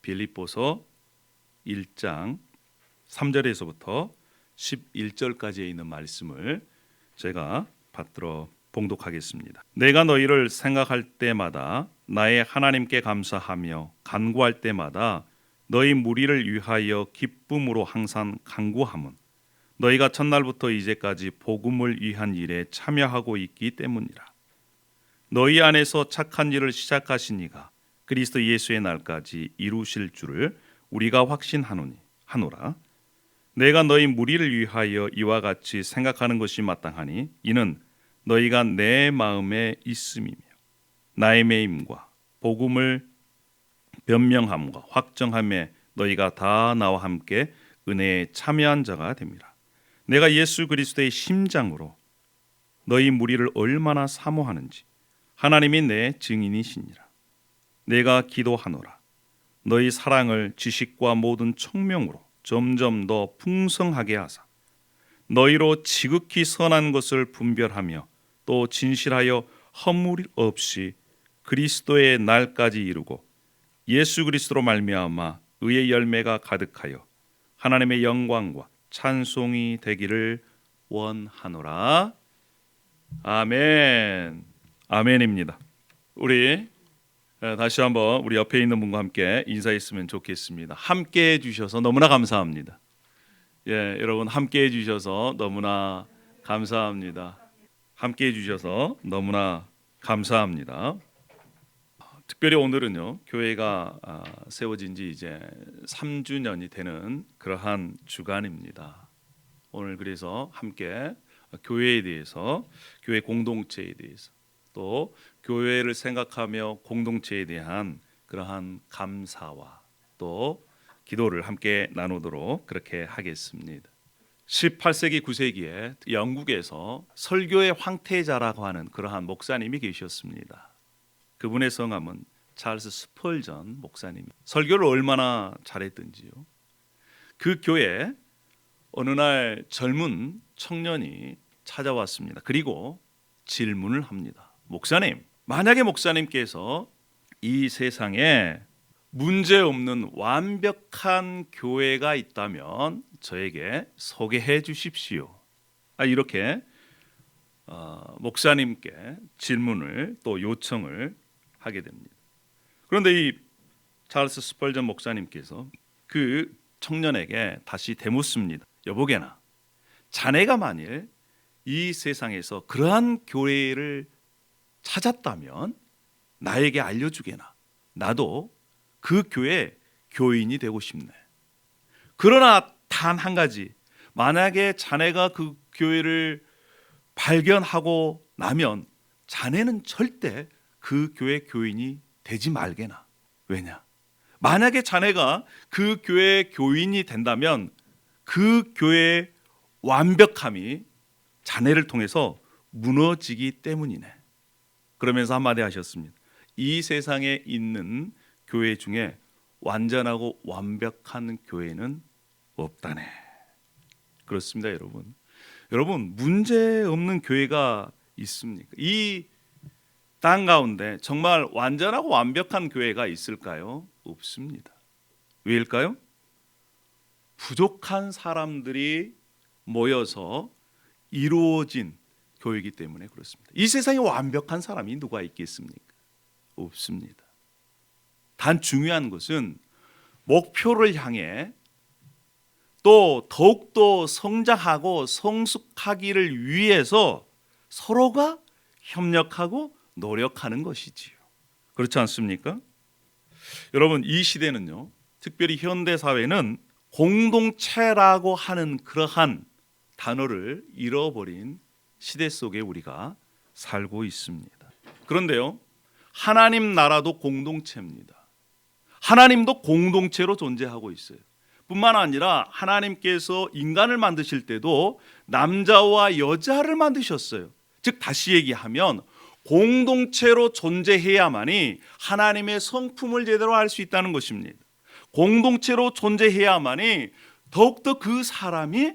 빌립보서 1장 3절에서부터 11절까지에 있는 말씀을 제가 받들어 봉독하겠습니다. 내가 너희를 생각할 때마다 나의 하나님께 감사하며 간구할 때마다 너희 무리를 위하여 기쁨으로 항상 간구함은 너희가 첫날부터 이제까지 복음을 위한 일에 참여하고 있기 때문이라. 너희 안에서 착한 일을 시작하신 이가 그리스도 예수의 날까지 이루실 줄을 우리가 확신하노라. 내가 너희 무리를 위하여 이와 같이 생각하는 것이 마땅하니 이는 너희가 내 마음에 있음이며 나의 매임과 복음을 변명함과 확정함에 너희가 다 나와 함께 은혜에 참여한 자가 됩니다. 내가 예수 그리스도의 심장으로 너희 무리를 얼마나 사모하는지 하나님이 내 증인이시니라. 내가 기도하노라. 너희 사랑을 지식과 모든 총명으로 점점 더 풍성하게 하사 너희로 지극히 선한 것을 분별하며 또 진실하여 허물 없이 그리스도의 날까지 이루고 예수 그리스도로 말미암아 의의 열매가 가득하여 하나님의 영광과 찬송이 되기를 원하노라. 아멘. 아멘입니다. 우리 다시 한번 우리 옆에 있는 분과 함께 인사했으면 좋겠습니다. 함께 해주셔서 너무나 감사합니다. 여러분 함께 해주셔서 너무나 감사합니다. 함께 해주셔서 너무나 감사합니다. 특별히 오늘은요, 교회가 세워진 지 이제 3주년이 되는 그러한 주간입니다. 오늘 그래서 함께 교회에 대해서, 교회 공동체에 대해서, 또 교회를 생각하며 공동체에 대한 그러한 감사와 또 기도를 함께 나누도록 그렇게 하겠습니다. 18세기 9세기에 영국에서 설교의 황태자라고 하는 그러한 목사님이 계셨습니다. 그분의 성함은 찰스 스펄전 목사님. 설교를 얼마나 잘했던지요. 그 교회에 어느 날 젊은 청년이 찾아왔습니다. 그리고 질문을 합니다. 목사님, 만약에 목사님께서 이 세상에 문제없는 완벽한 교회가 있다면 저에게 소개해 주십시오. 이렇게 목사님께 질문을 또 요청을 하게 됩니다. 그런데 이 찰스 스펄전 목사님께서 그 청년에게 다시 되묻습니다. 여보게나, 자네가 만일 이 세상에서 그러한 교회를 찾았다면 나에게 알려주게나. 나도 그 교회 교인이 되고 싶네. 그러나 단 한 가지, 만약에 자네가 그 교회를 발견하고 나면 자네는 절대 그 교회 교인이 되지 말게나. 왜냐? 만약에 자네가 그 교회 교인이 된다면 그 교회의 완벽함이 자네를 통해서 무너지기 때문이네. 그러면서 한마디 하셨습니다. 이 세상에 있는 교회 중에 완전하고 완벽한 교회는 없다네. 그렇습니다, 여러분. 여러분, 문제 없는 교회가 있습니까? 이 땅 가운데 정말 완전하고 완벽한 교회가 있을까요? 없습니다. 왜일까요? 부족한 사람들이 모여서 이루어진 교회이기 때문에 그렇습니다. 이 세상에 완벽한 사람이 누가 있겠습니까? 없습니다. 단 중요한 것은 목표를 향해 또 더욱더 성장하고 성숙하기를 위해서 서로가 협력하고 노력하는 것이지요. 그렇지 않습니까? 여러분, 이 시대는요, 특별히 현대 사회는 공동체라고 하는 그러한 단어를 잃어버린 시대 속에 우리가 살고 있습니다. 그런데요, 하나님 나라도 공동체입니다. 하나님도 공동체로 존재하고 있어요. 뿐만 아니라 하나님께서 인간을 만드실 때도 남자와 여자를 만드셨어요. 즉 다시 얘기하면 공동체로 존재해야만이 하나님의 성품을 제대로 알 수 있다는 것입니다. 공동체로 존재해야만이 더욱더 그 사람이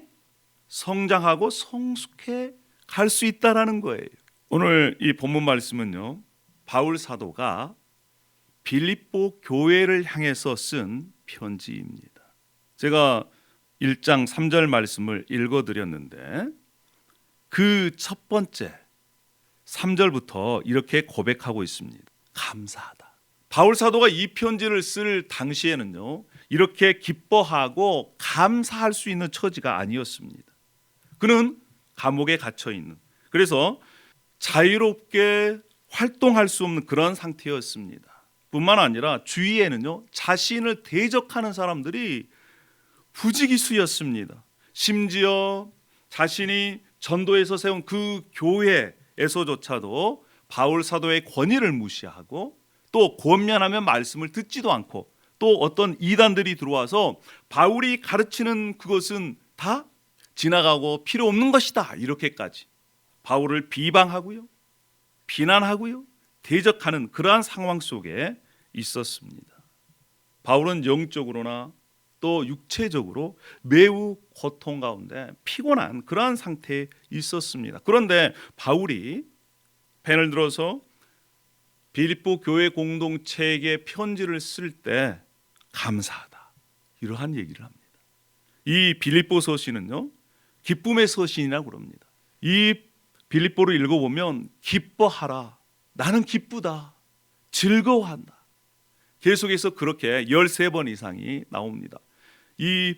성장하고 성숙해 갈 수 있다는 거예요. 오늘 이 본문 말씀은요, 바울 사도가 빌립보 교회를 향해서 쓴 편지입니다. 제가 1장 3절 말씀을 읽어드렸는데 그 첫 번째 3절부터 이렇게 고백하고 있습니다. 감사하다. 바울 사도가 이 편지를 쓸 당시에는요, 이렇게 기뻐하고 감사할 수 있는 처지가 아니었습니다. 그는 감옥에 갇혀 있는, 그래서 자유롭게 활동할 수 없는 그런 상태였습니다. 뿐만 아니라 주위에는요, 자신을 대적하는 사람들이 부지기수였습니다. 심지어 자신이 전도에서 세운 그 교회에서조차도 바울 사도의 권위를 무시하고 또 권면하면 말씀을 듣지도 않고 또 어떤 이단들이 들어와서 바울이 가르치는 그것은 다 지나가고 필요 없는 것이다, 이렇게까지 바울을 비방하고요, 비난하고요, 대적하는 그러한 상황 속에 있었습니다. 바울은 영적으로나 또 육체적으로 매우 고통 가운데 피곤한 그러한 상태에 있었습니다. 그런데 바울이 펜을 들어서 빌립보 교회 공동체에게 편지를 쓸 때 감사하다, 이러한 얘기를 합니다. 이 빌립보 서신은요, 기쁨의 서신이라고 그럽니다. 이 빌립보를 읽어보면 기뻐하라, 나는 기쁘다, 즐거워한다, 계속해서 그렇게 13번 이상이 나옵니다. 이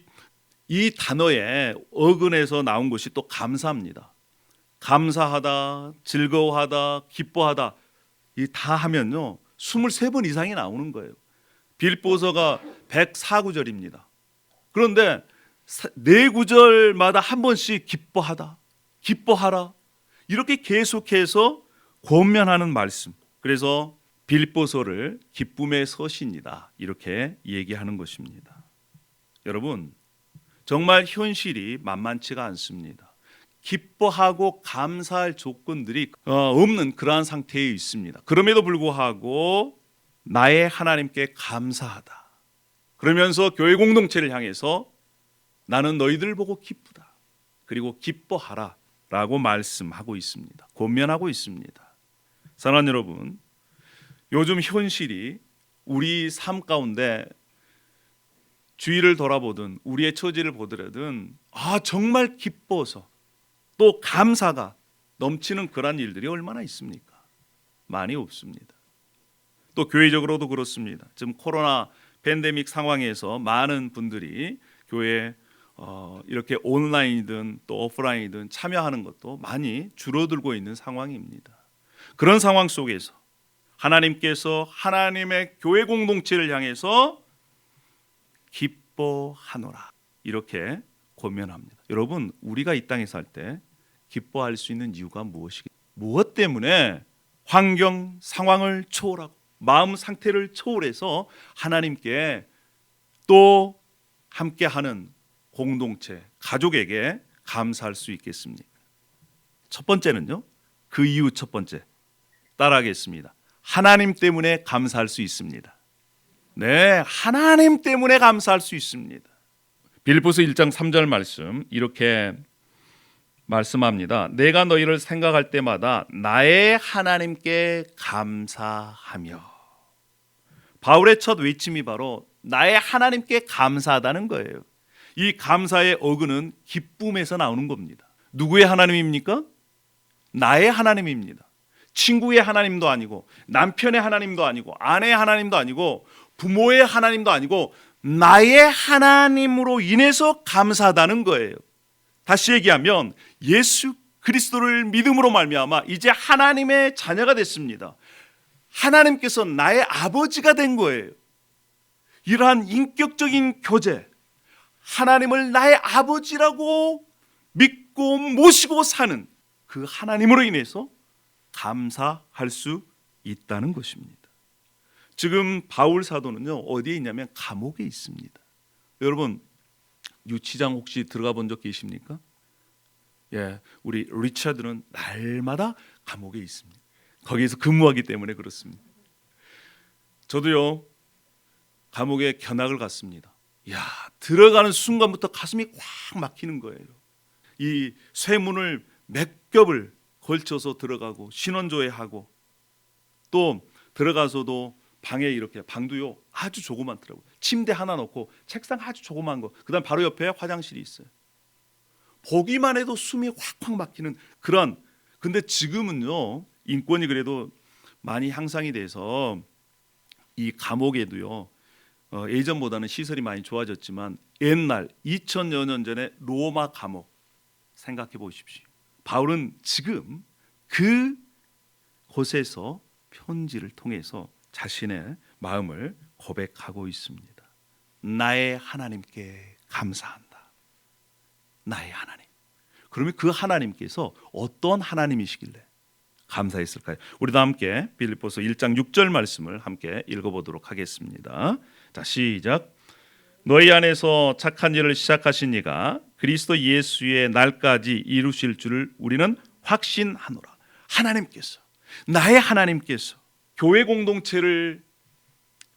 단어의 어근에서 나온 것이 또 감사합니다. 감사하다, 즐거워하다, 기뻐하다, 이 다 하면요 23번 이상이 나오는 거예요. 빌립보서가 104구절입니다. 그런데 4구절마다 한 번씩 기뻐하다, 기뻐하라, 이렇게 계속해서 권면하는 말씀. 그래서 빌립보서를 기쁨의 서신이다, 이렇게 얘기하는 것입니다. 여러분, 정말 현실이 만만치가 않습니다. 기뻐하고 감사할 조건들이 없는 그러한 상태에 있습니다. 그럼에도 불구하고 나의 하나님께 감사하다, 그러면서 교회 공동체를 향해서 나는 너희들 보고 기쁘다, 그리고 기뻐하라 라고 말씀하고 있습니다. 권면하고 있습니다. 사랑하는 여러분, 요즘 현실이 우리 삶 가운데 주위를 돌아보든 우리의 처지를 보더라든 정말 기뻐서 또 감사가 넘치는 그런 일들이 얼마나 있습니까? 많이 없습니다. 또 교회적으로도 그렇습니다. 지금 코로나 팬데믹 상황에서 많은 분들이 교회에 이렇게 온라인이든 또 오프라인이든 참여하는 것도 많이 줄어들고 있는 상황입니다. 그런 상황 속에서 하나님께서 하나님의 교회 공동체를 향해서 기뻐하노라, 이렇게 권면합니다. 여러분, 우리가 이 땅에 살 때 기뻐할 수 있는 이유가 무엇이겠습니까? 무엇 때문에 환경 상황을 초월하고 마음 상태를 초월해서 하나님께 또 함께하는 공동체, 가족에게 감사할 수 있겠습니까? 첫 번째는요, 그 이유 첫 번째 따라하겠습니다. 하나님 때문에 감사할 수 있습니다. 네, 하나님 때문에 감사할 수 있습니다. 빌립보서 1장 3절 말씀 이렇게 말씀합니다. 내가 너희를 생각할 때마다 나의 하나님께 감사하며. 바울의 첫 외침이 바로 나의 하나님께 감사하다는 거예요. 이 감사의 어근은 기쁨에서 나오는 겁니다. 누구의 하나님입니까? 나의 하나님입니다. 친구의 하나님도 아니고 남편의 하나님도 아니고 아내의 하나님도 아니고 부모의 하나님도 아니고 나의 하나님으로 인해서 감사하다는 거예요. 다시 얘기하면 예수 그리스도를 믿음으로 말미암아 이제 하나님의 자녀가 됐습니다. 하나님께서 나의 아버지가 된 거예요. 이러한 인격적인 교제, 하나님을 나의 아버지라고 믿고 모시고 사는 그 하나님으로 인해서 감사할 수 있다는 것입니다. 지금 바울 사도는요, 어디에 있냐면 감옥에 있습니다. 여러분, 유치장 혹시 들어가 본 적 계십니까? 예, 우리 리차드는 날마다 감옥에 있습니다. 거기에서 근무하기 때문에 그렇습니다. 저도요, 감옥에 견학을 갔습니다. 야, 들어가는 순간부터 가슴이 꽉 막히는 거예요. 이 쇠문을 몇 겹을 걸쳐서 들어가고 신원조회하고 또 들어가서도 방에 이렇게 방도요 아주 조그맣더라고요. 침대 하나 넣고 책상 아주 조그만 거. 그다음 바로 옆에 화장실이 있어요. 보기만 해도 숨이 확확 막히는 그런. 근데 지금은요 인권이 그래도 많이 향상이 돼서 이 감옥에도요 예전보다는 시설이 많이 좋아졌지만 옛날 2000여 년 전에 로마 감옥 생각해 보십시오. 바울은 지금 그 곳에서 편지를 통해서 자신의 마음을 고백하고 있습니다. 나의 하나님께 감사한다. 나의 하나님. 그러면 그 하나님께서 어떤 하나님이시길래 감사했을까요? 우리도 함께 빌립보서 1장 6절 말씀을 함께 읽어보도록 하겠습니다. 자, 시작. 너희 안에서 착한 일을 시작하신 이가 그리스도 예수의 날까지 이루실 줄을 우리는 확신하노라. 하나님께서, 나의 하나님께서 교회 공동체를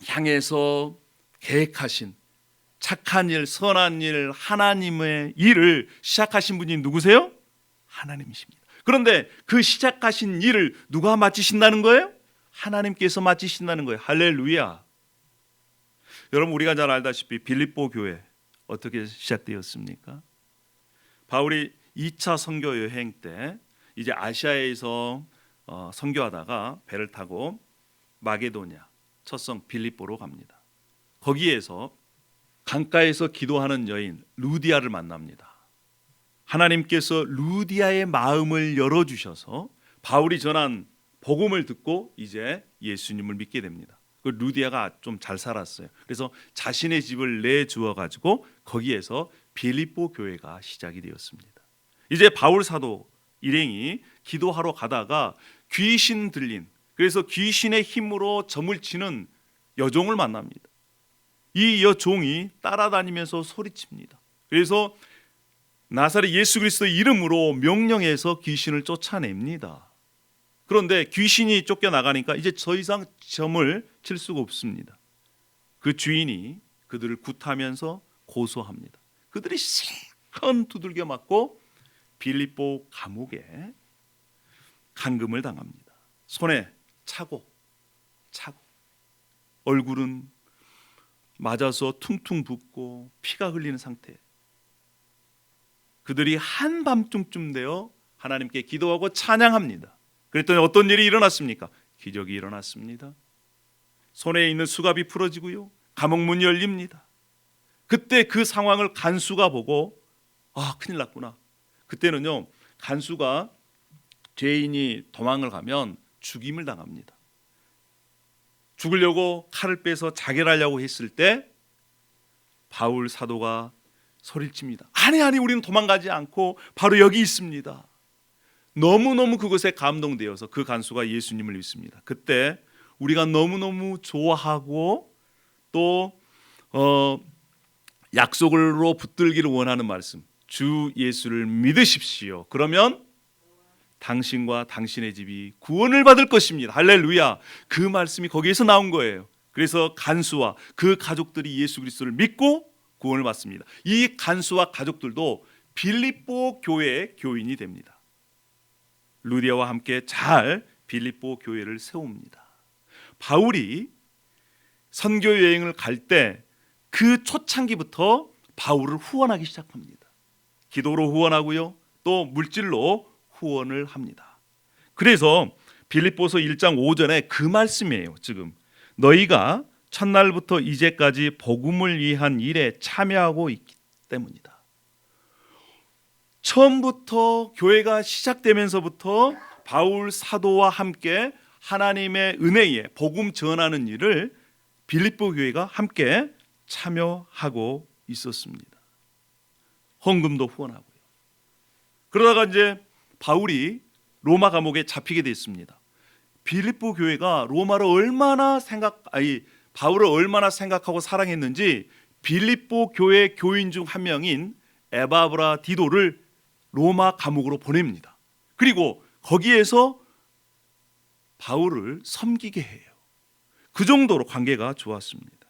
향해서 계획하신 착한 일, 선한 일, 하나님의 일을 시작하신 분이 누구세요? 하나님이십니다. 그런데 그 시작하신 일을 누가 마치신다는 거예요? 하나님께서 마치신다는 거예요. 할렐루야. 여러분, 우리가 잘 알다시피 빌립보 교회 어떻게 시작되었습니까? 바울이 2차 선교 여행 때 이제 아시아에서 선교하다가 배를 타고 마게도냐 첫 성 빌립보로 갑니다. 거기에서 강가에서 기도하는 여인 루디아를 만납니다. 하나님께서 루디아의 마음을 열어주셔서 바울이 전한 복음을 듣고 이제 예수님을 믿게 됩니다. 그 루디아가 좀 잘 살았어요. 그래서 자신의 집을 내주어 가지고 거기에서 빌립보 교회가 시작이 되었습니다. 이제 바울 사도 일행이 기도하러 가다가 귀신 들린, 그래서 귀신의 힘으로 점을 치는 여종을 만납니다. 이 여종이 따라다니면서 소리칩니다. 그래서 나사렛 예수 그리스도의 이름으로 명령해서 귀신을 쫓아냅니다. 그런데 귀신이 쫓겨나가니까 이제 더 이상 점을 칠 수가 없습니다. 그 주인이 그들을 굿하면서 고소합니다. 그들이 실컷 두들겨 맞고 빌립보 감옥에 감금을 당합니다. 손에 차고 얼굴은 맞아서 퉁퉁 붓고 피가 흘리는 상태. 그들이 한밤중쯤 되어 하나님께 기도하고 찬양합니다. 그랬더니 어떤 일이 일어났습니까? 기적이 일어났습니다. 손에 있는 수갑이 풀어지고요, 감옥문이 열립니다. 그때 그 상황을 간수가 보고 큰일 났구나. 그때는요 간수가 죄인이 도망을 가면 죽임을 당합니다. 죽으려고 칼을 빼서 자결하려고 했을 때 바울 사도가 소리를 칩니다. 아니 우리는 도망가지 않고 바로 여기 있습니다. 너무너무 그것에 감동되어서 그 간수가 예수님을 믿습니다. 그때 우리가 너무너무 좋아하고 또 약속으로 붙들기를 원하는 말씀, 주 예수를 믿으십시오. 그러면 당신과 당신의 집이 구원을 받을 것입니다. 할렐루야. 그 말씀이 거기에서 나온 거예요. 그래서 간수와 그 가족들이 예수 그리스도를 믿고 구원을 받습니다. 이 간수와 가족들도 빌립보 교회의 교인이 됩니다. 루디아와 함께 잘 빌립보 교회를 세웁니다. 바울이 선교 여행을 갈 때 그 초창기부터 바울을 후원하기 시작합니다. 기도로 후원하고요, 또 물질로 후원을 합니다. 그래서 빌립보서 1장 5절에 그 말씀이에요. 지금 너희가 첫날부터 이제까지 복음을 위한 일에 참여하고 있기 때문이다. 처음부터 교회가 시작되면서부터 바울 사도와 함께 하나님의 은혜에 복음 전하는 일을 빌립보 교회가 함께 참여하고 있었습니다. 헌금도 후원하고요. 그러다가 이제 바울이 로마 감옥에 잡히게 됐습니다. 빌립보 교회가 바울을 얼마나 생각하고 사랑했는지 빌립보 교회 교인 중 한 명인 에바브라 디도를 로마 감옥으로 보냅니다. 그리고 거기에서 바울을 섬기게 해요. 그 정도로 관계가 좋았습니다.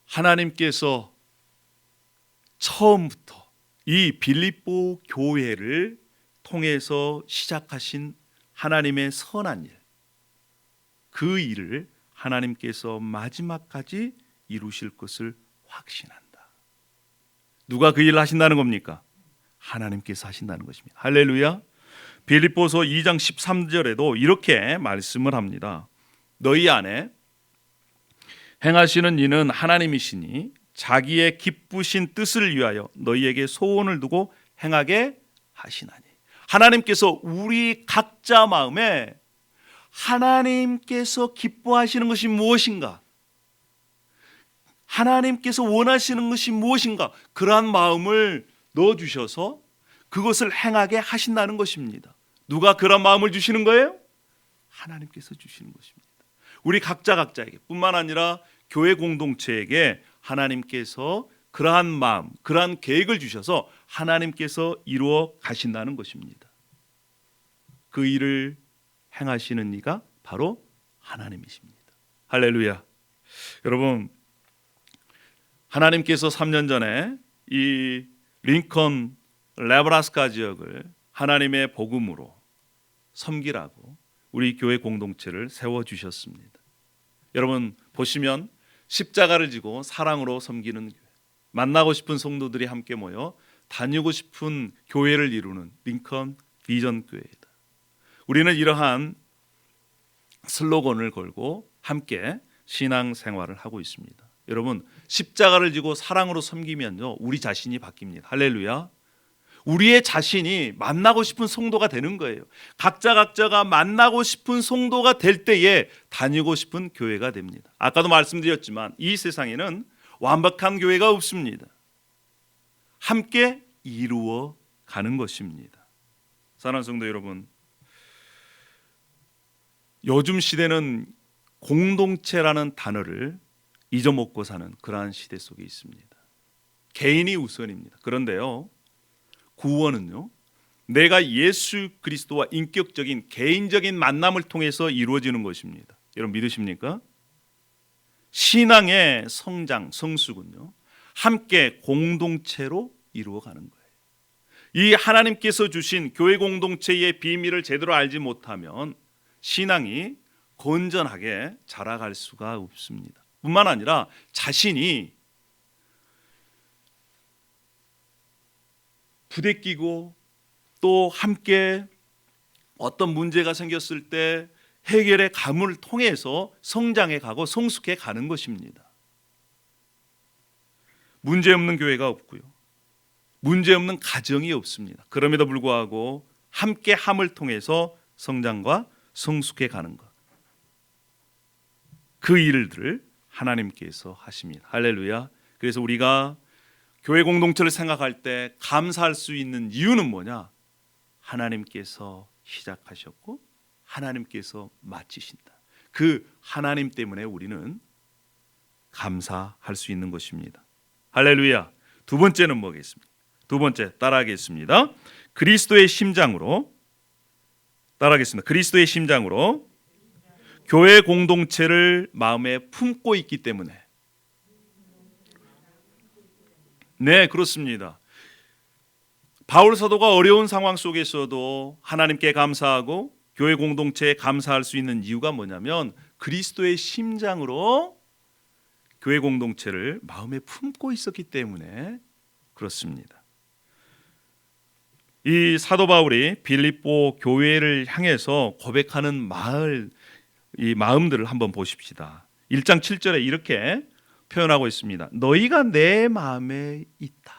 하나님께서 처음부터 이 빌립보 교회를 통해서 시작하신 하나님의 선한 일, 그 일을 하나님께서 마지막까지 이루실 것을 확신한다. 누가 그 일을 하신다는 겁니까? 하나님께서 하신다는 것입니다. 할렐루야. 빌립보서 2장 13절에도 이렇게 말씀을 합니다. 너희 안에 행하시는 이는 하나님이시니 자기의 기쁘신 뜻을 위하여 너희에게 소원을 두고 행하게 하시나니. 하나님께서 우리 각자 마음에 하나님께서 기뻐하시는 것이 무엇인가, 하나님께서 원하시는 것이 무엇인가, 그러한 마음을 넣어주셔서 그것을 행하게 하신다는 것입니다. 누가 그런 마음을 주시는 거예요? 하나님께서 주시는 것입니다. 우리 각자에게 뿐만 아니라 교회 공동체에게 하나님께서 그러한 마음, 그러한 계획을 주셔서 하나님께서 이루어 가신다는 것입니다. 그 일을 행하시는 이가 바로 하나님이십니다. 할렐루야. 여러분, 하나님께서 3년 전에 이 링컨 네브라스카 지역을 하나님의 복음으로 섬기라고 우리 교회 공동체를 세워주셨습니다. 여러분 보시면 십자가를 지고 사랑으로 섬기는 교회, 만나고 싶은 성도들이 함께 모여 다니고 싶은 교회를 이루는 링컨 비전 교회이다. 우리는 이러한 슬로건을 걸고 함께 신앙생활을 하고 있습니다. 여러분, 십자가를 지고 사랑으로 섬기면요, 우리 자신이 바뀝니다. 할렐루야. 우리의 자신이 만나고 싶은 성도가 되는 거예요. 각자가 만나고 싶은 성도가 될 때에 다니고 싶은 교회가 됩니다. 아까도 말씀드렸지만 이 세상에는 완벽한 교회가 없습니다. 함께 이루어 가는 것입니다. 사랑하는 성도 여러분, 요즘 시대는 공동체라는 단어를 잊어먹고 사는 그러한 시대 속에 있습니다. 개인이 우선입니다. 그런데요, 구원은요, 내가 예수 그리스도와 인격적인 개인적인 만남을 통해서 이루어지는 것입니다. 여러분 믿으십니까? 신앙의 성장, 성숙은요, 함께 공동체로 이루어가는 거예요. 이 하나님께서 주신 교회 공동체의 비밀을 제대로 알지 못하면 신앙이 건전하게 자라갈 수가 없습니다. 뿐만 아니라 자신이 부대끼고 또 함께 어떤 문제가 생겼을 때 해결의 감을 통해서 성장해 가고 성숙해 가는 것입니다. 문제 없는 교회가 없고요, 문제 없는 가정이 없습니다. 그럼에도 불구하고 함께 함을 통해서 성장과 성숙해 가는 것, 그 일들을 하나님께서 하십니다. 할렐루야. 그래서 우리가 교회 공동체를 생각할 때 감사할 수 있는 이유는 뭐냐? 하나님께서 시작하셨고 하나님께서 마치신다. 그 하나님 때문에 우리는 감사할 수 있는 것입니다. 할렐루야. 두 번째는 뭐겠습니까? 두 번째 따라하겠습니다. 그리스도의 심장으로, 따라하겠습니다. 그리스도의 심장으로 교회 공동체를 마음에 품고 있기 때문에. 네, 그렇습니다. 바울 사도가 어려운 상황 속에서도 하나님께 감사하고 교회 공동체에 감사할 수 있는 이유가 뭐냐면 그리스도의 심장으로 교회 공동체를 마음에 품고 있었기 때문에 그렇습니다. 이 사도 바울이 빌립보 교회를 향해서 고백하는 이 마음들을 한번 보십시다. 1장 7절에 이렇게 표현하고 있습니다. 너희가 내 마음에 있다.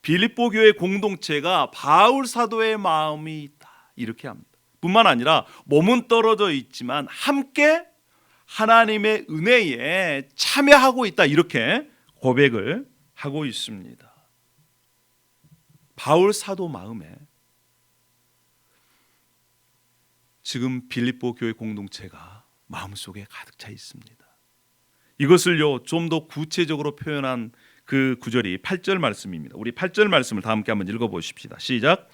빌립보 교회 공동체가 바울 사도의 마음이 있다, 이렇게 합니다. 뿐만 아니라 몸은 떨어져 있지만 함께 하나님의 은혜에 참여하고 있다, 이렇게 고백을 하고 있습니다. 바울 사도 마음에 지금 빌립보 교회 공동체가 마음속에 가득 차 있습니다. 이것을요 좀 더 구체적으로 표현한 그 구절이 8절 말씀입니다. 우리 8절 말씀을 다 함께 한번 읽어보십시다. 시작.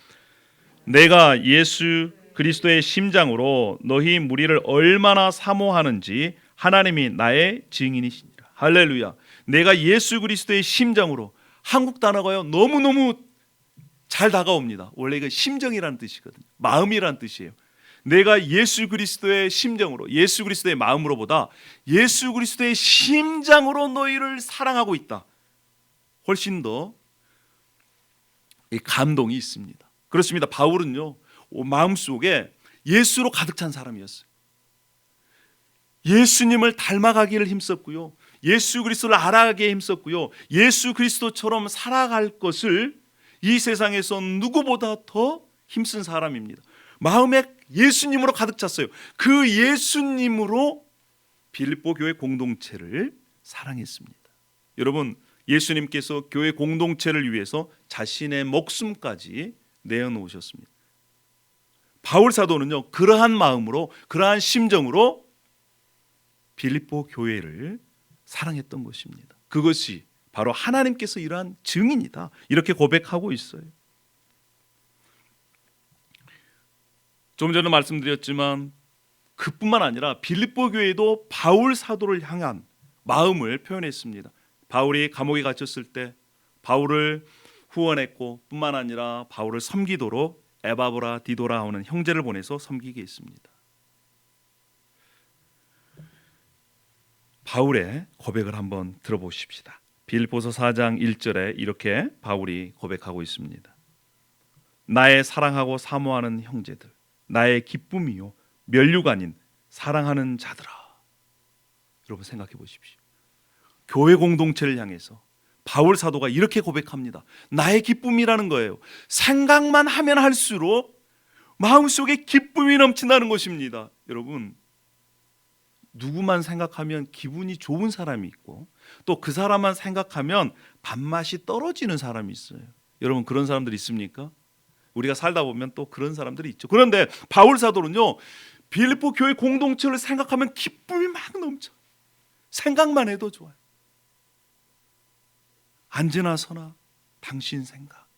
내가 예수 그리스도의 심장으로 너희 무리를 얼마나 사모하는지 하나님이 나의 증인이시니라. 할렐루야. 내가 예수 그리스도의 심장으로, 한국 단어가요 너무너무 잘 다가옵니다. 원래 이거 심정이라는 뜻이거든요. 마음이라는 뜻이에요. 내가 예수 그리스도의 심정으로, 예수 그리스도의 마음으로보다 예수 그리스도의 심장으로 너희를 사랑하고 있다. 훨씬 더 감동이 있습니다. 그렇습니다. 바울은요, 마음속에 예수로 가득 찬 사람이었어요. 예수님을 닮아가기를 힘썼고요, 예수 그리스도를 알아가기에 힘썼고요, 예수 그리스도처럼 살아갈 것을 이 세상에서 누구보다 더 힘쓴 사람입니다. 마음에 예수님으로 가득 찼어요. 그 예수님으로 빌립보 교회 공동체를 사랑했습니다. 여러분, 예수님께서 교회 공동체를 위해서 자신의 목숨까지 내어놓으셨습니다. 바울 사도는요, 그러한 마음으로, 그러한 심정으로 빌립보 교회를 사랑했던 것입니다. 그것이 바로 하나님께서 이러한 증인이다, 이렇게 고백하고 있어요. 좀 전에 말씀드렸지만 그뿐만 아니라 빌립보 교회도 바울 사도를 향한 마음을 표현했습니다. 바울이 감옥에 갇혔을 때 바울을 후원했고, 뿐만 아니라 바울을 섬기도록 에바브라, 디도라 하는 형제를 보내서 섬기게 했습니다. 바울의 고백을 한번 들어보십시다. 빌립보서 4장 1절에 이렇게 바울이 고백하고 있습니다. 나의 사랑하고 사모하는 형제들, 나의 기쁨이요 면류가 아닌 사랑하는 자들아. 여러분 생각해 보십시오. 교회 공동체를 향해서 바울 사도가 이렇게 고백합니다. 나의 기쁨이라는 거예요. 생각만 하면 할수록 마음속에 기쁨이 넘친다는 것입니다. 여러분, 누구만 생각하면 기분이 좋은 사람이 있고, 또 그 사람만 생각하면 밥맛이 떨어지는 사람이 있어요. 여러분, 그런 사람들 있습니까? 우리가 살다 보면 또 그런 사람들이 있죠. 그런데 바울 사도는요, 빌립보 교회 공동체를 생각하면 기쁨이 막 넘쳐. 생각만 해도 좋아요. 앉으나 서나 당신 생각.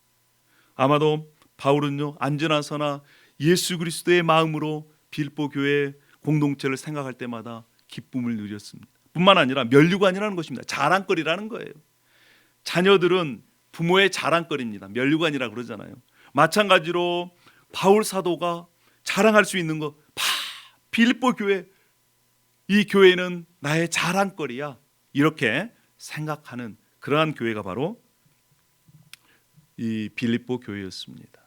아마도 바울은요, 앉으나 서나 예수 그리스도의 마음으로 빌립보 교회 공동체를 생각할 때마다 기쁨을 누렸습니다. 뿐만 아니라 면류관이라는 것입니다. 자랑거리라는 거예요. 자녀들은 부모의 자랑거리입니다. 면류관이라고 그러잖아요. 마찬가지로 바울 사도가 자랑할 수 있는 거, 빌립보 교회, 이 교회는 나의 자랑거리야, 이렇게 생각하는 그러한 교회가 바로 이 빌립보 교회였습니다.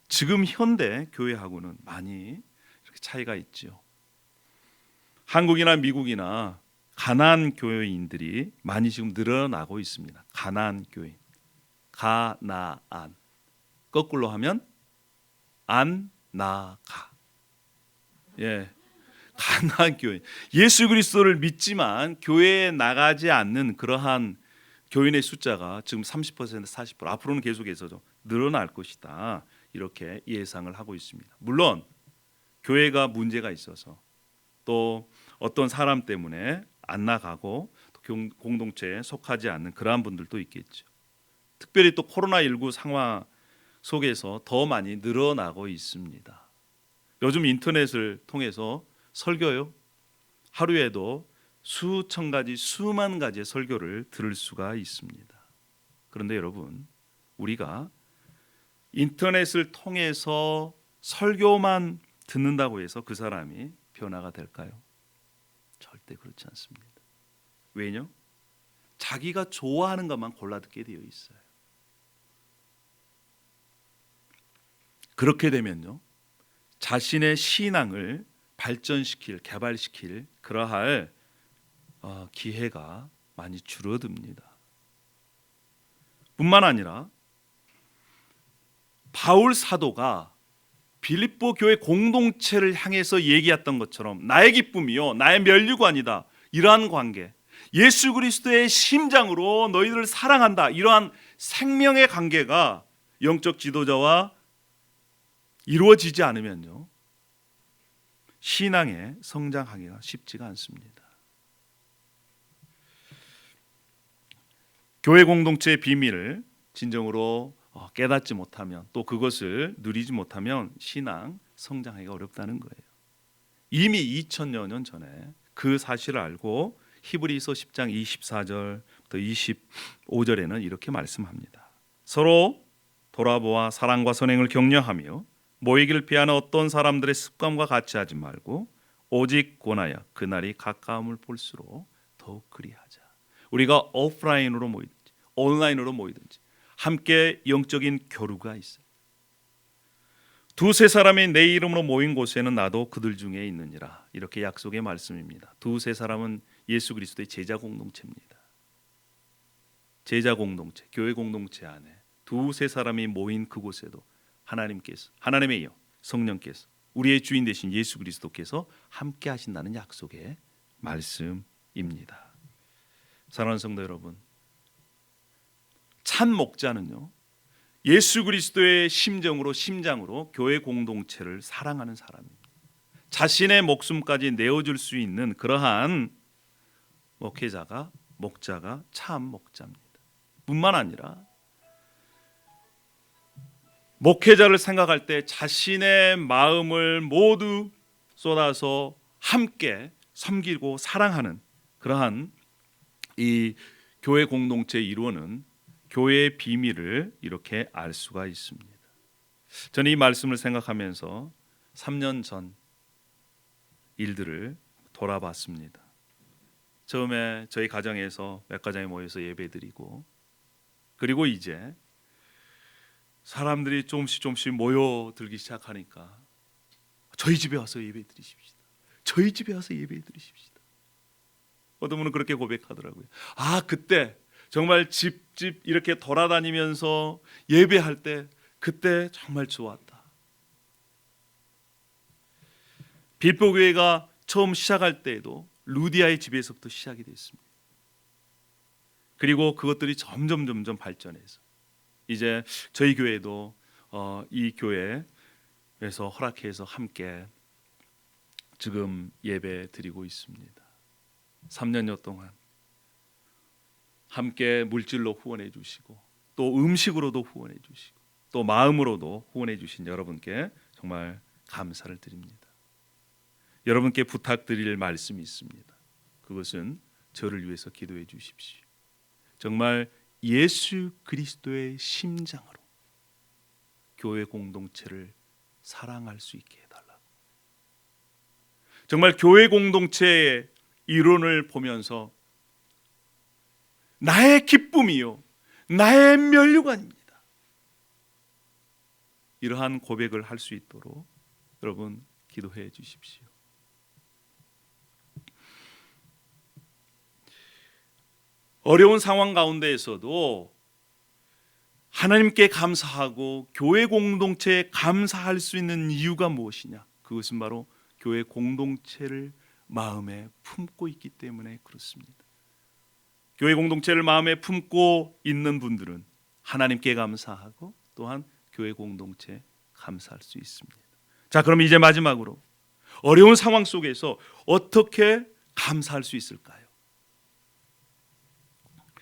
지금 현대 교회하고는 많이 이렇게 차이가 있죠. 한국이나 미국이나 가나안 교회인들이 많이 지금 늘어나고 있습니다. 가나안 교회, 가나안, 거꾸로 하면 안나가. 예, 가나안 교회. 예수 그리스도를 믿지만 교회에 나가지 않는 그러한 교인의 숫자가 지금 30%, 40%, 앞으로는 계속해서 늘어날 것이다, 이렇게 예상을 하고 있습니다. 물론 교회가 문제가 있어서 또 어떤 사람 때문에 안 나가고 또 공동체에 속하지 않는 그러한 분들도 있겠죠. 특별히 또 코로나19 상황 속에서 더 많이 늘어나고 있습니다. 요즘 인터넷을 통해서 설교요, 하루에도 수천 가지, 수만 가지의 설교를 들을 수가 있습니다. 그런데 여러분, 우리가 인터넷을 통해서 설교만 듣는다고 해서 그 사람이 변화가 될까요? 절대 그렇지 않습니다. 왜냐? 자기가 좋아하는 것만 골라 듣게 되어 있어요. 그렇게 되면요, 자신의 신앙을 발전시킬, 개발시킬 그러할 기회가 많이 줄어듭니다. 뿐만 아니라 바울 사도가 빌립보 교회 공동체를 향해서 얘기했던 것처럼 나의 기쁨이요 나의 면류관이다, 이러한 관계, 예수 그리스도의 심장으로 너희들을 사랑한다, 이러한 생명의 관계가 영적 지도자와 이루어지지 않으면요, 신앙에 성장하기가 쉽지가 않습니다. 교회 공동체의 비밀을 진정으로 깨닫지 못하면, 또 그것을 누리지 못하면 신앙 성장하기가 어렵다는 거예요. 이미 2000여 년 전에 그 사실을 알고 히브리서 10장 24절부터 25절에는 이렇게 말씀합니다. 서로 돌아보아 사랑과 선행을 격려하며 모이기를 피하는 어떤 사람들의 습관과 같이 하지 말고 오직 권하여 그날이 가까움을 볼수록 더욱 그리하자. 우리가 오프라인으로 모이든지 온라인으로 모이든지 함께 영적인 교류가 있어요. 두세 사람이 내 이름으로 모인 곳에는 나도 그들 중에 있느니라. 이렇게 약속의 말씀입니다. 두세 사람은 예수 그리스도의 제자 공동체입니다. 제자 공동체, 교회 공동체 안에 두세 사람이 모인 그곳에도 하나님께서, 하나님의 영, 성령께서, 우리의 주인 되신 예수 그리스도께서 함께 하신다는 약속의 말씀입니다. 사랑하는 성도 여러분, 참 목자는요, 예수 그리스도의 심장으로 교회 공동체를 사랑하는 사람입니다. 자신의 목숨까지 내어줄 수 있는 그러한 목자가 참 목자입니다. 뿐만 아니라 목회자를 생각할 때 자신의 마음을 모두 쏟아서 함께 섬기고 사랑하는 그러한 이 교회 공동체의 이루어는 교회의 비밀을 이렇게 알 수가 있습니다. 저는 이 말씀을 생각하면서 3년 전 일들을 돌아봤습니다. 처음에 저희 가정에서 몇 가정에 모여서 예배드리고, 그리고 이제 사람들이 조금씩 모여들기 시작하니까 저희 집에 와서 예배드리십시다. 저희 집에 와서 예배드리십시다. 어떤 분은 그렇게 고백하더라고요. 그때 정말 집 이렇게 돌아다니면서 예배할 때 그때 정말 좋았다. 빌보교회가 처음 시작할 때에도 루디아의 집에서부터 시작이 됐습니다. 그리고 그것들이 점점 발전해서 이제 저희 교회도 이 교회에서 허락해서 함께 지금 예배 드리고 있습니다. 3년여 동안 함께 물질로 후원해 주시고 또 음식으로도 후원해 주시고 또 마음으로도 후원해 주신 여러분께 정말 감사를 드립니다. 여러분께 부탁드릴 말씀이 있습니다. 그것은 저를 위해서 기도해 주십시오. 정말 예수 그리스도의 심장으로 교회 공동체를 사랑할 수 있게 해달라고. 정말 교회 공동체의 이론을 보면서 나의 기쁨이요 나의 면류관입니다. 이러한 고백을 할 수 있도록 여러분 기도해 주십시오. 어려운 상황 가운데에서도 하나님께 감사하고 교회 공동체에 감사할 수 있는 이유가 무엇이냐? 그것은 바로 교회 공동체를 마음에 품고 있기 때문에 그렇습니다. 교회 공동체를 마음에 품고 있는 분들은 하나님께 감사하고 또한 교회 공동체에 감사할 수 있습니다. 자, 그럼 이제 마지막으로 어려운 상황 속에서 어떻게 감사할 수 있을까요?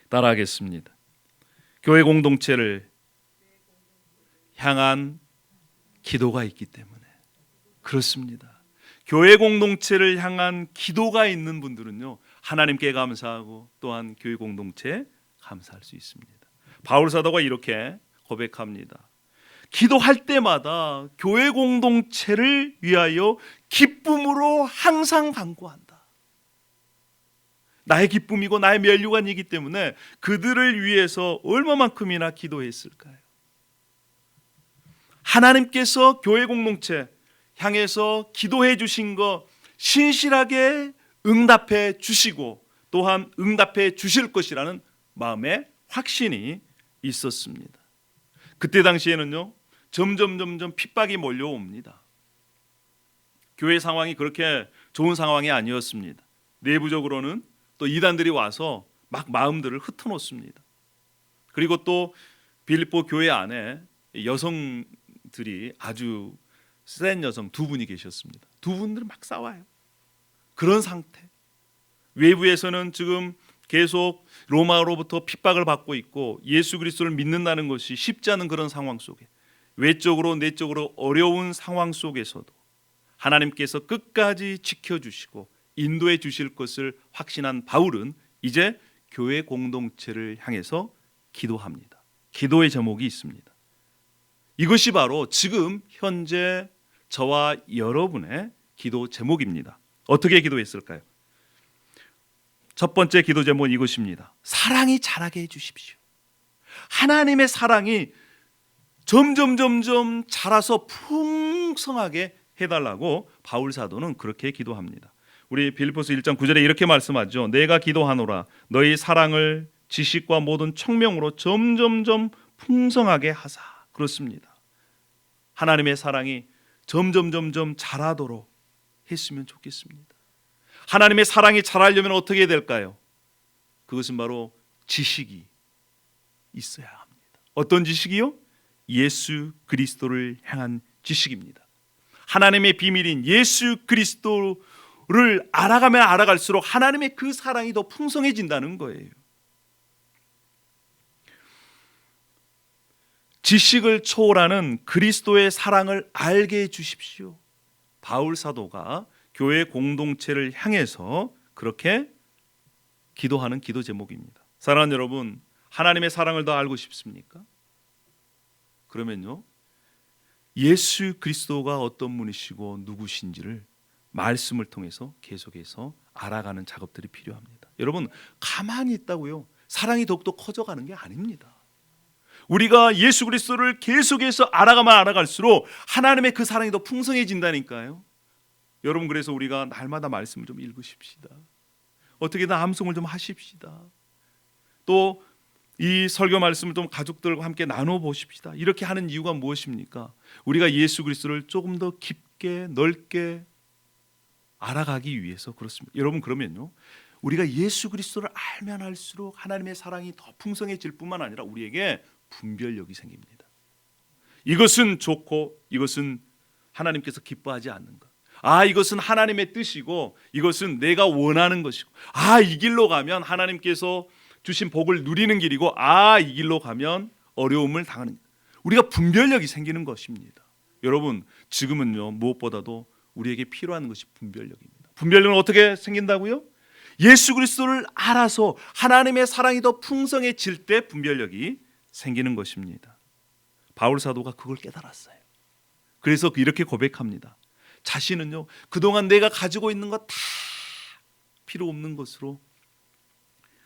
따라하겠습니다. 교회 공동체를 향한 기도가 있기 때문에 그렇습니다. 교회 공동체를 향한 기도가 있는 분들은요, 하나님께 감사하고 또한 교회 공동체에 감사할 수 있습니다. 바울 사도가 이렇게 고백합니다. 기도할 때마다 교회 공동체를 위하여 기쁨으로 항상 간구한다. 나의 기쁨이고 나의 면류관이기 때문에 그들을 위해서 얼마만큼이나 기도했을까요? 하나님께서 교회 공동체 향해서 기도해 주신 거 신실하게 응답해 주시고 또한 응답해 주실 것이라는 마음의 확신이 있었습니다. 그때 당시에는요, 점점 핍박이 몰려옵니다. 교회 상황이 그렇게 좋은 상황이 아니었습니다. 내부적으로는 또 이단들이 와서 막 마음들을 흩어놓습니다. 그리고 또 빌립보 교회 안에 여성들이 아주 센 여성 두 분이 계셨습니다. 두 분들은 막 싸워요. 그런 상태. 외부에서는 지금 계속 로마로부터 핍박을 받고 있고 예수 그리스도를 믿는다는 것이 쉽지 않은 그런 상황 속에 외적으로 내적으로 어려운 상황 속에서도 하나님께서 끝까지 지켜주시고 인도해 주실 것을 확신한 바울은 이제 교회 공동체를 향해서 기도합니다. 기도의 제목이 있습니다. 이것이 바로 지금 현재 저와 여러분의 기도 제목입니다. 어떻게 기도했을까요? 첫 번째 기도 제목은 이것입니다. 사랑이 자라게 해주십시오. 하나님의 사랑이 점점 자라서 풍성하게 해달라고 바울 사도는 그렇게 기도합니다. 우리 빌립보서 1장 9절에 이렇게 말씀하죠. 내가 기도하노라 너희 사랑을 지식과 모든 청명으로 점점 풍성하게 하사. 그렇습니다. 하나님의 사랑이 점점 자라도록 했으면 좋겠습니다. 하나님의 사랑이 자라려면 어떻게 해야 될까요? 그것은 바로 지식이 있어야 합니다. 어떤 지식이요? 예수 그리스도를 향한 지식입니다. 하나님의 비밀인 예수 그리스도를 알아가면 알아갈수록 하나님의 그 사랑이 더 풍성해진다는 거예요. 지식을 초월하는 그리스도의 사랑을 알게 해주십시오. 바울 사도가 교회 공동체를 향해서 그렇게 기도하는 기도 제목입니다. 사랑하는 여러분, 하나님의 사랑을 더 알고 싶습니까? 그러면요, 예수 그리스도가 어떤 분이시고 누구신지를 말씀을 통해서 계속해서 알아가는 작업들이 필요합니다. 여러분, 가만히 있다고요 사랑이 더욱더 커져가는 게 아닙니다. 우리가 예수 그리스도를 계속해서 알아가면 알아갈수록 하나님의 그 사랑이 더 풍성해진다니까요. 여러분, 그래서 우리가 날마다 말씀을 좀 읽으십시다. 어떻게든 암송을 좀 하십시다. 또 이 설교 말씀을 좀 가족들과 함께 나눠보십시다. 이렇게 하는 이유가 무엇입니까? 우리가 예수 그리스도를 조금 더 깊게 넓게 알아가기 위해서 그렇습니다. 여러분, 그러면요, 우리가 예수 그리스도를 알면 알수록 하나님의 사랑이 더 풍성해질 뿐만 아니라 우리에게 분별력이 생깁니다. 이것은 좋고 이것은 하나님께서 기뻐하지 않는 것. 이것은 하나님의 뜻이고 이것은 내가 원하는 것이고, 이 길로 가면 하나님께서 주신 복을 누리는 길이고, 이 길로 가면 어려움을 당하는 길. 우리가 분별력이 생기는 것입니다. 여러분, 지금은요, 무엇보다도 우리에게 필요한 것이 분별력입니다. 분별력은 어떻게 생긴다고요? 예수 그리스도를 알아서 하나님의 사랑이 더 풍성해질 때 분별력이 생기는 것입니다. 바울 사도가 그걸 깨달았어요. 그래서 이렇게 고백합니다. 자신은요, 그동안 내가 가지고 있는 거 다 필요 없는 것으로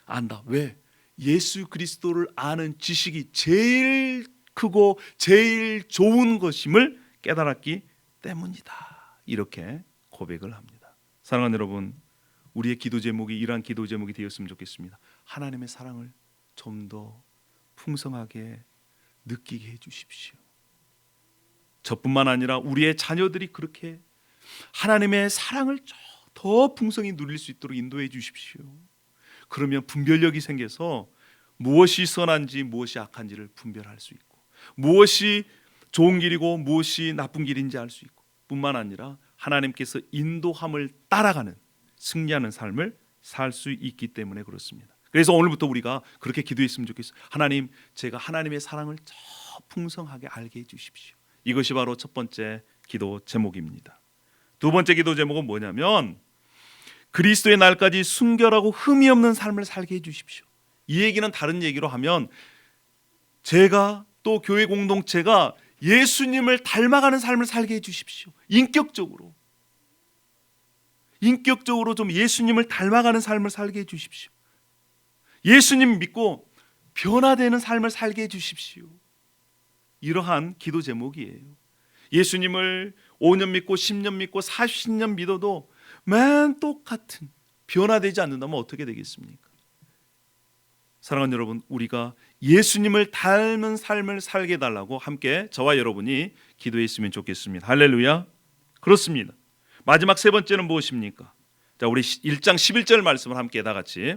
안다. 왜? 예수 그리스도를 아는 지식이 제일 크고 제일 좋은 것임을 깨달았기 때문이다. 이렇게 고백을 합니다. 사랑하는 여러분, 우리의 기도 제목이 이러한 기도 제목이 되었으면 좋겠습니다. 하나님의 사랑을 좀 더 풍성하게 느끼게 해주십시오. 저뿐만 아니라 우리의 자녀들이 그렇게 하나님의 사랑을 더 풍성히 누릴 수 있도록 인도해 주십시오. 그러면 분별력이 생겨서 무엇이 선한지 무엇이 악한지를 분별할 수 있고, 무엇이 좋은 길이고 무엇이 나쁜 길인지 알 수 있고, 뿐만 아니라 하나님께서 인도함을 따라가는 승리하는 삶을 살 수 있기 때문에 그렇습니다. 그래서 오늘부터 우리가 그렇게 기도했으면 좋겠어요. 하나님, 제가 하나님의 사랑을 더 풍성하게 알게 해주십시오. 이것이 바로 첫 번째 기도 제목입니다. 두 번째 기도 제목은 뭐냐면, 그리스도의 날까지 순결하고 흠이 없는 삶을 살게 해주십시오. 이 얘기는 다른 얘기로 하면, 제가 또 교회 공동체가 예수님을 닮아가는 삶을 살게 해주십시오. 인격적으로 좀 예수님을 닮아가는 삶을 살게 해주십시오. 예수님 믿고 변화되는 삶을 살게 해주십시오. 이러한 기도 제목이에요. 예수님을 5년 믿고 10년 믿고 40년 믿어도 맨 똑같은, 변화되지 않는다면 어떻게 되겠습니까? 사랑하는 여러분, 우리가 예수님을 닮은 삶을 살게 해달라고 함께 저와 여러분이 기도했으면 좋겠습니다. 할렐루야. 그렇습니다. 마지막 세 번째는 무엇입니까? 자, 우리 1장 11절 말씀을 함께 다 같이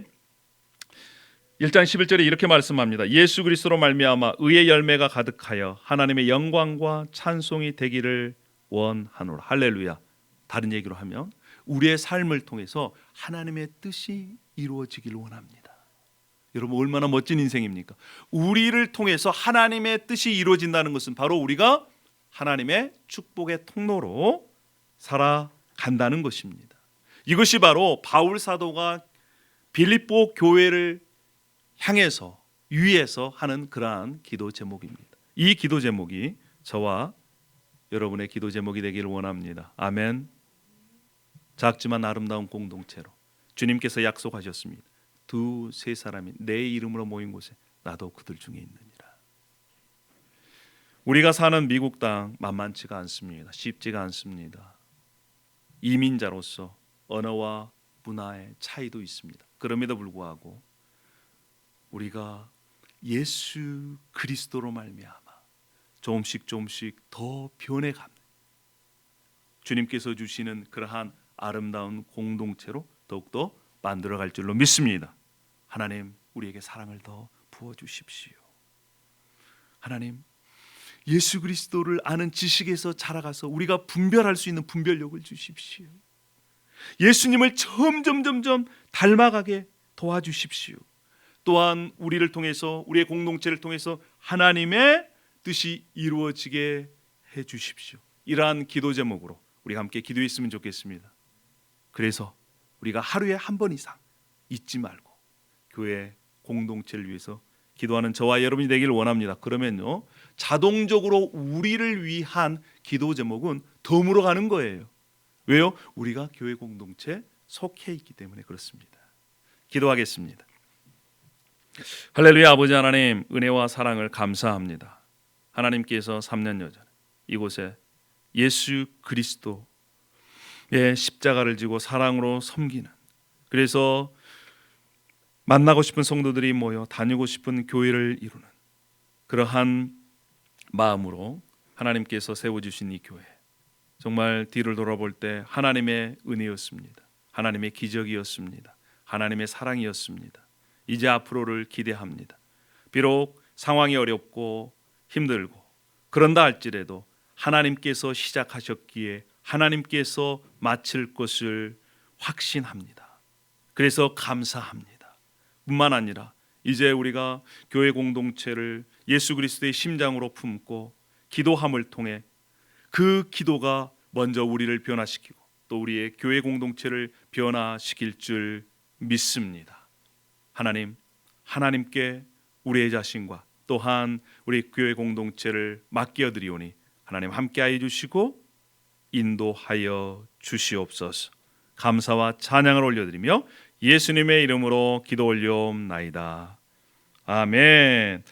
1장 11절에 이렇게 말씀합니다. 예수 그리스도로 말미암아 의의 열매가 가득하여 하나님의 영광과 찬송이 되기를 원하노라. 할렐루야. 다른 얘기로 하면 우리의 삶을 통해서 하나님의 뜻이 이루어지기를 원합니다. 여러분, 얼마나 멋진 인생입니까? 우리를 통해서 하나님의 뜻이 이루어진다는 것은 바로 우리가 하나님의 축복의 통로로 살아간다는 것입니다. 이것이 바로 바울 사도가 빌립보 교회를 향해서 위에서 하는 그러한 기도 제목입니다. 이 기도 제목이 저와 여러분의 기도 제목이 되기를 원합니다. 아멘. 작지만 아름다운 공동체로 주님께서 약속하셨습니다. 두세 사람이 내 이름으로 모인 곳에 나도 그들 중에 있느니라. 우리가 사는 미국 땅 만만치가 않습니다. 쉽지가 않습니다. 이민자로서 언어와 문화의 차이도 있습니다. 그럼에도 불구하고 우리가 예수 그리스도로 말미암아 조금씩 더 변해갑니다. 주님께서 주시는 그러한 아름다운 공동체로 더욱더 만들어갈 줄로 믿습니다. 하나님, 우리에게 사랑을 더 부어주십시오. 하나님, 예수 그리스도를 아는 지식에서 자라가서 우리가 분별할 수 있는 분별력을 주십시오. 예수님을 점점 닮아가게 도와주십시오. 또한 우리를 통해서, 우리의 공동체를 통해서 하나님의 뜻이 이루어지게 해주십시오. 이러한 기도 제목으로 우리가 함께 기도했으면 좋겠습니다. 그래서 우리가 하루에 한 번 이상 잊지 말고 교회 공동체를 위해서 기도하는 저와 여러분이 되기를 원합니다. 그러면요, 자동적으로 우리를 위한 기도 제목은 더 물어가는 거예요. 왜요? 우리가 교회 공동체에 속해 있기 때문에 그렇습니다. 기도하겠습니다. 할렐루야. 아버지 하나님, 은혜와 사랑을 감사합니다. 하나님께서 3년여 전에 이곳에 예수 그리스도의 십자가를 지고 사랑으로 섬기는, 그래서 만나고 싶은 성도들이 모여 다니고 싶은 교회를 이루는 그러한 마음으로 하나님께서 세워주신 이 교회, 정말 뒤를 돌아볼 때 하나님의 은혜였습니다. 하나님의 기적이었습니다. 하나님의 사랑이었습니다. 이제 앞으로를 기대합니다. 비록 상황이 어렵고 힘들고 그런다 할지라도 하나님께서 시작하셨기에 하나님께서 마칠 것을 확신합니다. 그래서 감사합니다. 뿐만 아니라 이제 우리가 교회 공동체를 예수 그리스도의 심장으로 품고 기도함을 통해 그 기도가 먼저 우리를 변화시키고 또 우리의 교회 공동체를 변화시킬 줄 믿습니다. 하나님, 하나님께 우리의 자신과 또한 우리 교회 공동체를 맡겨드리오니 하나님 함께하여 주시고 인도하여 주시옵소서. 감사와 찬양을 올려드리며 예수님의 이름으로 기도 올려옵나이다. 아멘.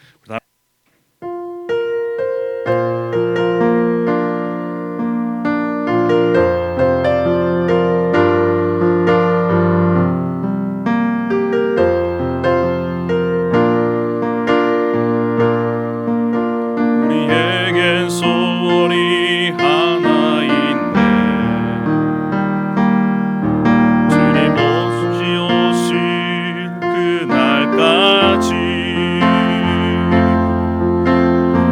우리에겐 소원이 하나 있네. 주님 오실 그날까지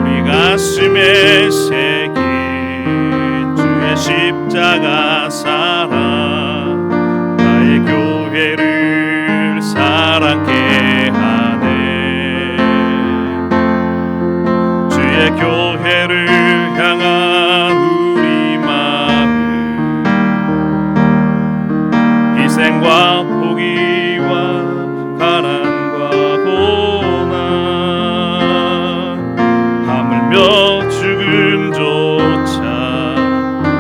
우리 가슴에 새긴 주의 십자가 사랑, 나의 교회를 사랑케 하네. 주의 교회를 향한 우리 마음, 희생과 포기와 가난과 고난, 하물며 죽음조차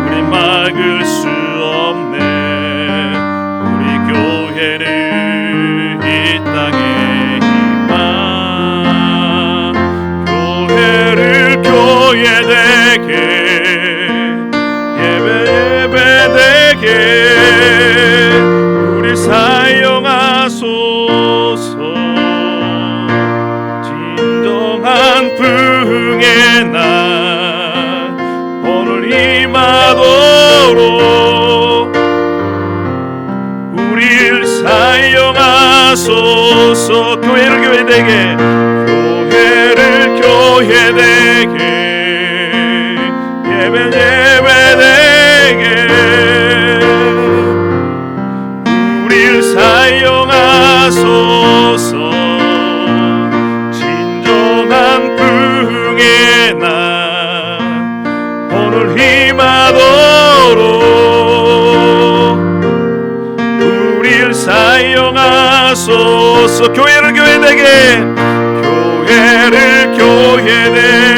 우리 막을 수 없네. 우리 교회를 이 땅에 희망, 교회를 교회되게, 예배되게 우리 사용하소서. 진정한 부흥의 날 오늘 임하도록 우리를 사용하소서. 교회를 교회되게, 교회를 교회되게, 예배되게 우리를 사용하소서. 진정한 부흥의 날 오늘 임하도록 우리를 사용하소서. 교회를 교회되게, 교회를 교회되게